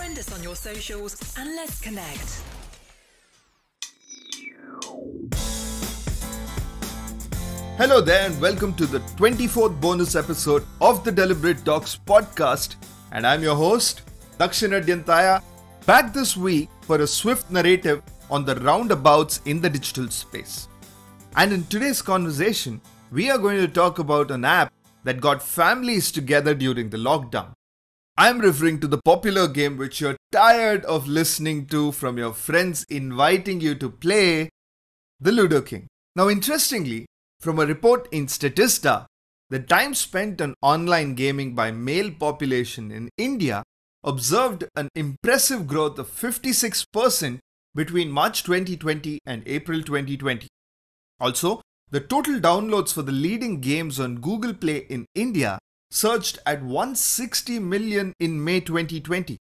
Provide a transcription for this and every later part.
Friend us on your socials and let's connect. Hello there and welcome to the 24th bonus episode of the Deliberate Talks podcast. And I'm your host, Dakshin Adyantaya, back this week for a swift narrative on the roundabouts in the digital space. And in today's conversation, we are going to talk about an app that got families together during the lockdown. I'm referring to the popular game which you're tired of listening to from your friends inviting you to play, the Ludo King. Now, interestingly, from a report in Statista, the time spent on online gaming by male population in India observed an impressive growth of 56% between March 2020 and April 2020. Also, the total downloads for the leading games on Google Play in India surged at 160 million in May 2020.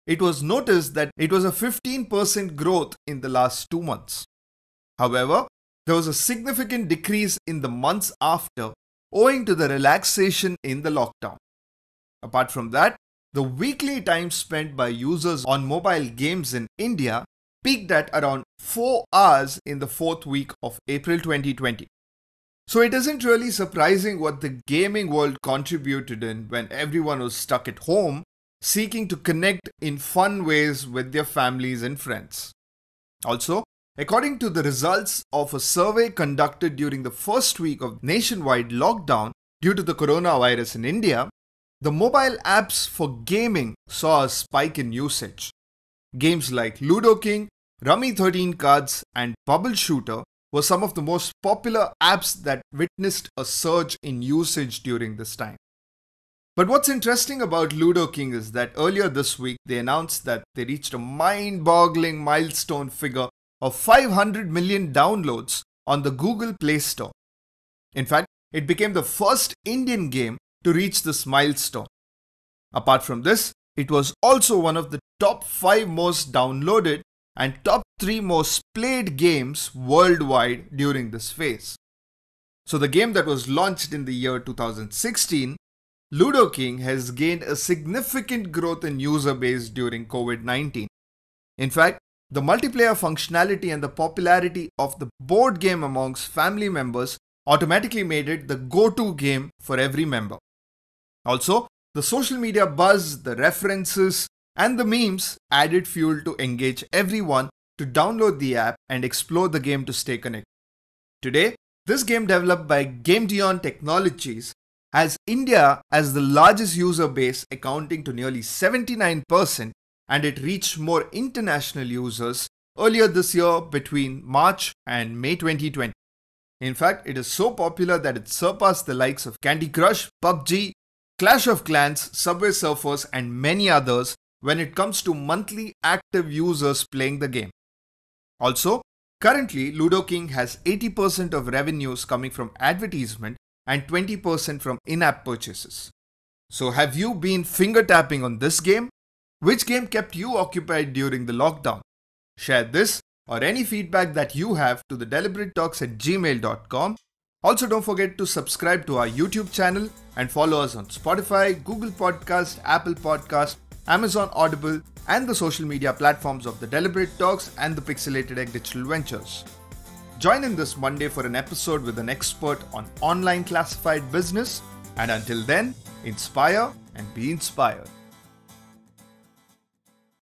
It was noticed that it was a 15% growth in the last 2 months. However, there was a significant decrease in the months after, owing to the relaxation in the lockdown. Apart from that, the weekly time spent by users on mobile games in India peaked at around 4 hours in the 4th week of April 2020. So it isn't really surprising what the gaming world contributed in when everyone was stuck at home, seeking to connect in fun ways with their families and friends. Also, according to the results of a survey conducted during the first week of nationwide lockdown due to the coronavirus in India, the mobile apps for gaming saw a spike in usage. Games like Ludo King, Rummy 13 Cards, and Bubble Shooter were some of the most popular apps that witnessed a surge in usage during this time. But what's interesting about Ludo King is that earlier this week they announced that they reached a mind-boggling milestone figure of 500 million downloads on the Google Play Store. In fact, it became the first Indian game to reach this milestone. Apart from this, it was also one of the top 5 most downloaded and top 3 most played games worldwide during this phase. So the game that was launched in the year 2016, Ludo King, has gained a significant growth in user base during COVID-19. In fact, the multiplayer functionality and the popularity of the board game amongst family members automatically made it the go-to game for every member. Also, the social media buzz, the references, and the memes added fuel to engage everyone to download the app and explore the game to stay connected. Today, this game developed by Gamedeon Technologies has India as the largest user base, accounting to nearly 79%, and it reached more international users earlier this year between March and May 2020. In fact, it is so popular that it surpassed the likes of Candy Crush, PUBG, Clash of Clans, Subway Surfers, and many others when it comes to monthly active users playing the game. Also, currently Ludo King has 80% of revenues coming from advertisement and 20% from in-app purchases. So have you been finger tapping on this game? Which game kept you occupied during the lockdown? Share this or any feedback that you have to the deliberatetalks@gmail.com. Also, don't forget to subscribe to our YouTube channel and follow us on Spotify, Google Podcast, Apple Podcast, Amazon Audible, and the social media platforms of the Deliberate Talks and the Pixelated Egg Digital Ventures. Join in this Monday for an episode with an expert on online classified business. And until then, inspire and be inspired.